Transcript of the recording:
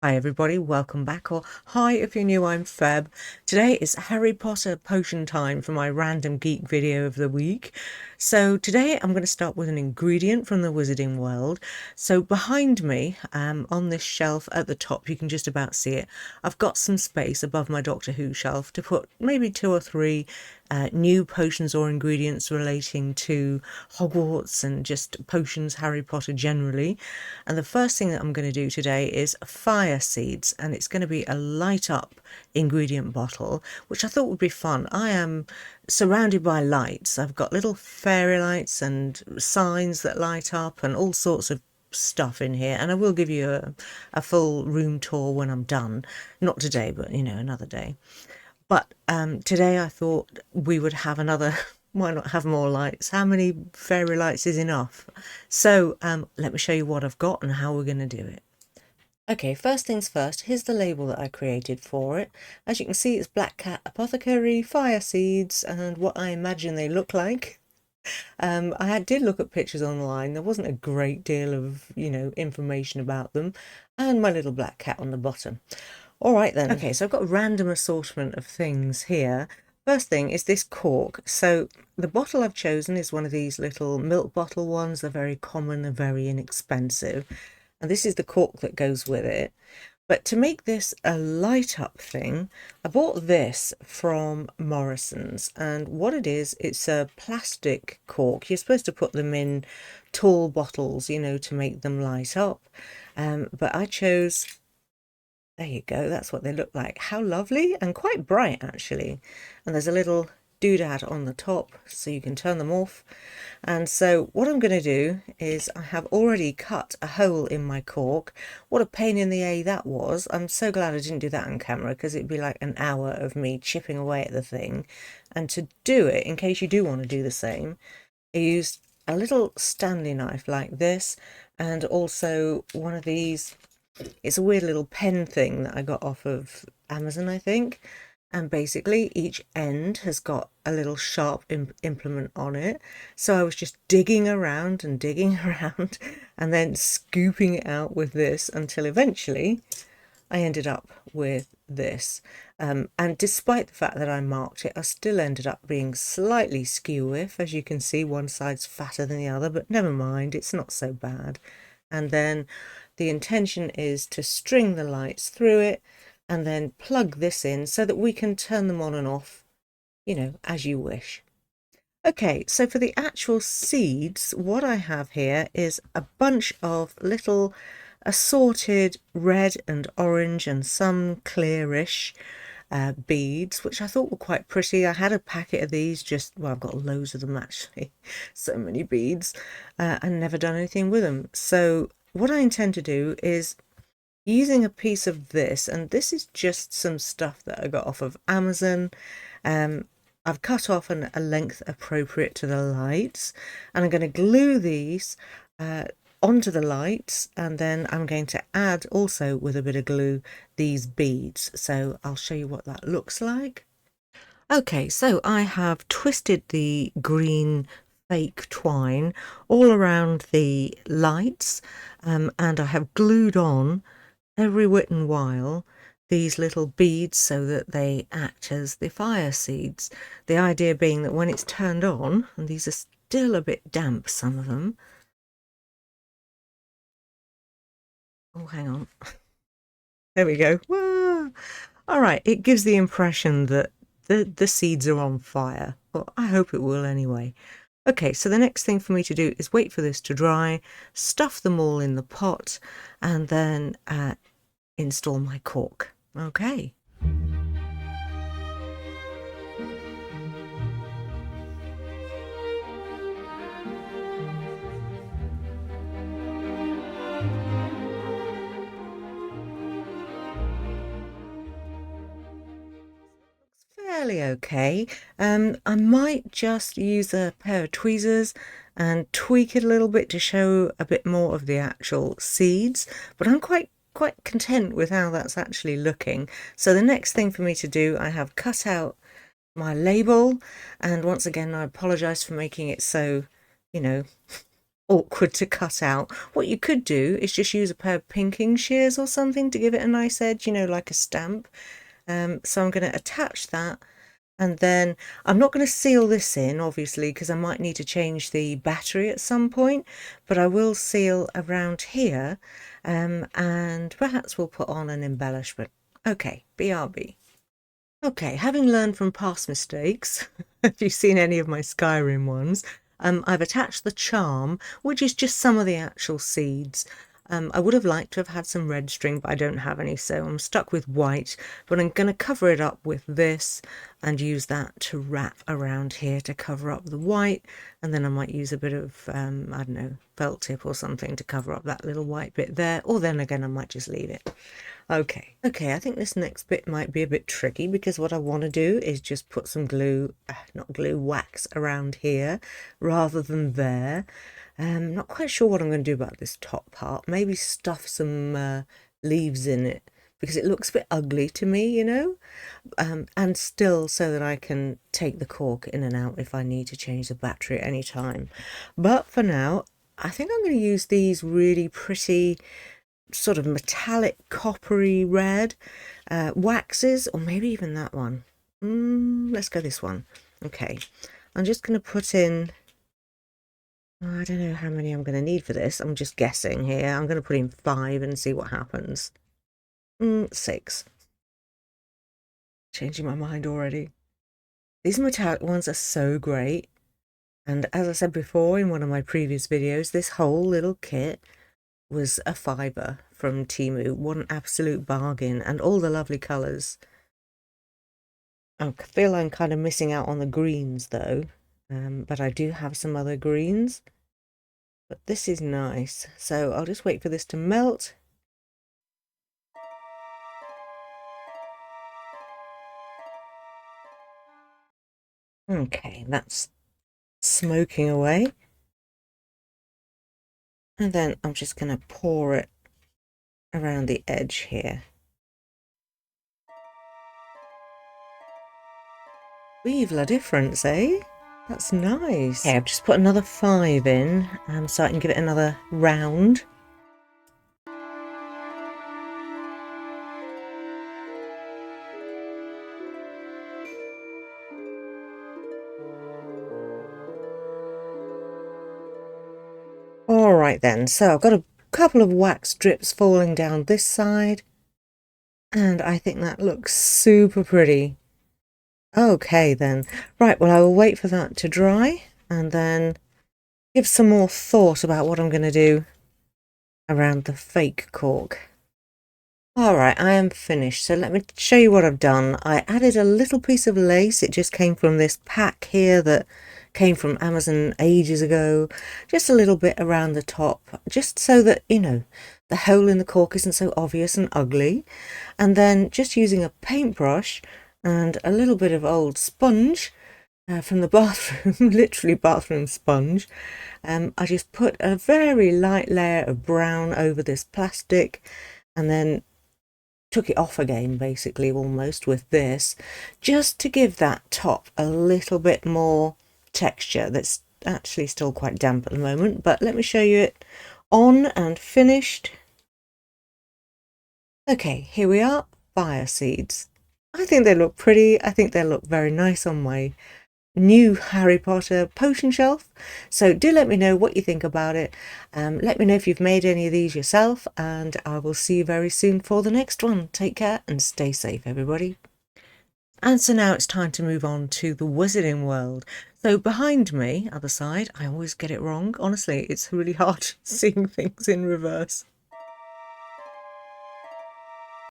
Hi everybody, welcome back, or hi if you're new, I'm Feb. Today is Harry Potter potion time for my random geek video of the week. So today I'm going to start with an ingredient from the wizarding world. So behind me, on this shelf at the top, you can just about see it, I've got some space above my Doctor Who shelf to put maybe two or three new potions or ingredients relating to Hogwarts and just potions, Harry Potter generally. And the first thing that I'm going to do today is fire seeds, and it's going to be a light up ingredient bottle, which I thought would be fun. I am surrounded by lights. I've got little fairy lights and signs that light up and all sorts of stuff in here, and I will give you a full room tour when I'm done. Not today, but another day. But today I thought we would have another. Why not have more lights? How many fairy lights is enough? So let me show you what I've got and how we're going to do it. Okay, first things first, here's the label that I created for it. As you can see, it's Black Cat Apothecary, fire seeds, and what I imagine they look like. Did look at pictures online. There wasn't a great deal of, information about them. And my little black cat on the bottom. All right then. Okay, so I've got a random assortment of things here. First thing is this cork. So the bottle I've chosen is one of these little milk bottle ones. They're very common and very inexpensive. And this is the cork that goes with it. But to make this a light up thing, I bought this from Morrison's. And what it is, it's a plastic cork. You're supposed to put them in tall bottles, to make them light up. But I chose, there you go, that's what they look like. How lovely, and quite bright actually. And there's a little doodad on the top so you can turn them off. And so what I'm going to do is I have already cut a hole in my cork. What a pain in the A that was. I'm so glad I didn't do that on camera, because it'd be like an hour of me chipping away at the thing. And to do it, in case you do want to do the same, I used a little Stanley knife like this, and also one of these. It's a weird little pen thing that I got off of Amazon, I think. And basically each end has got a little sharp implement on it. So I was just digging around and digging around and then scooping it out with this until eventually I ended up with this. And despite the fact that I marked it, I still ended up being slightly skew-whiff. As you can see, one side's fatter than the other, but never mind, it's not so bad. And then the intention is to string the lights through it and then plug this in so that we can turn them on and off, as you wish. Okay, so for the actual seeds, what I have here is a bunch of little assorted red and orange and some clearish beads, which I thought were quite pretty. I had a packet of these, well, I've got loads of them actually, so many beads, and never done anything with them. So what I intend to do is, using a piece of this, and this is just some stuff that I got off of Amazon. I've cut off a length appropriate to the lights, and I'm going to glue these onto the lights, and then I'm going to add also with a bit of glue these beads. So I'll show you what that looks like. Okay, so I have twisted the green fake twine all around the lights, and I have glued on every whit and while these little beads so that they act as the fire seeds. The idea being that when it's turned on, and these are still a bit damp, some of them. Oh, hang on. There we go. Whoa. All right, it gives the impression that the seeds are on fire. Well, I hope it will anyway. Okay, so the next thing for me to do is wait for this to dry, stuff them all in the pot, and then install my cork. Okay. Fairly okay. I might just use a pair of tweezers and tweak it a little bit to show a bit more of the actual seeds, but I'm quite content with how that's actually looking. So the next thing for me to do, I have cut out my label, and once again I apologize for making it so, you know, awkward to cut out. What you could do is just use a pair of pinking shears or something to give it a nice edge, you know, like a stamp. So I'm going to attach that. And then I'm not going to seal this in, obviously, because I might need to change the battery at some point, but I will seal around here, and perhaps we'll put on an embellishment. Okay, BRB. Okay, having learned from past mistakes, if you've seen any of my Skyrim ones, I've attached the charm, which is just some of the actual seeds. I would have liked to have had some red string, but I don't have any, so I'm stuck with white. But I'm going to cover it up with this and use that to wrap around here to cover up the white. And then I might use a bit of, I don't know, felt tip or something to cover up that little white bit there. Or then again, I might just leave it. Okay, I think this next bit might be a bit tricky because what I want to do is just put some glue, not glue, wax around here rather than there. Not quite sure what I'm going to do about this top part. Maybe stuff some leaves in it because it looks a bit ugly to me, you know? And still so that I can take the cork in and out if I need to change the battery at any time. But for now, I think I'm going to use these really pretty sort of metallic coppery red waxes, or maybe even that one. Let's go this one. Okay, I'm just going to put in, I don't know how many I'm going to need for this. I'm just guessing here. I'm going to put in 5 and see what happens. 6. Changing my mind already. These metallic ones are so great. And as I said before in one of my previous videos, this whole little kit was a fibre from Temu. What an absolute bargain, and all the lovely colours. I feel I'm kind of missing out on the greens though, but I do have some other greens. But this is nice, so I'll just wait for this to melt. Okay, that's smoking away. And then I'm just going to pour it around the edge here. Vive la difference, eh? That's nice. Okay, I've just put another 5 in, so I can give it another round. All right then, so I've got a couple of wax drips falling down this side, and I think that looks super pretty. Okay then, right, well I will wait for that to dry and then give some more thought about what I'm going to do around the fake cork. Alright, I am finished, so let me show you what I've done. I added a little piece of lace. It just came from this pack here that came from Amazon ages ago. Just a little bit around the top, just so that, you know, the hole in the cork isn't so obvious and ugly. And then just using a paintbrush and a little bit of old sponge from the bathroom, literally bathroom sponge, I just put a very light layer of brown over this plastic and then took it off again, basically, almost with this, just to give that top a little bit more texture. That's actually still quite damp at the moment, but let me show you it on and finished. Okay, here we are, fire seeds. I think they look pretty. I think they look very nice on my new Harry Potter potion shelf. So do let me know what you think about it. Let me know if you've made any of these yourself, and I will see you very soon for the next one. Take care and stay safe, everybody. And so now it's time to move on to the wizarding world. So behind me, other side, I always get it wrong. Honestly, it's really hard seeing things in reverse.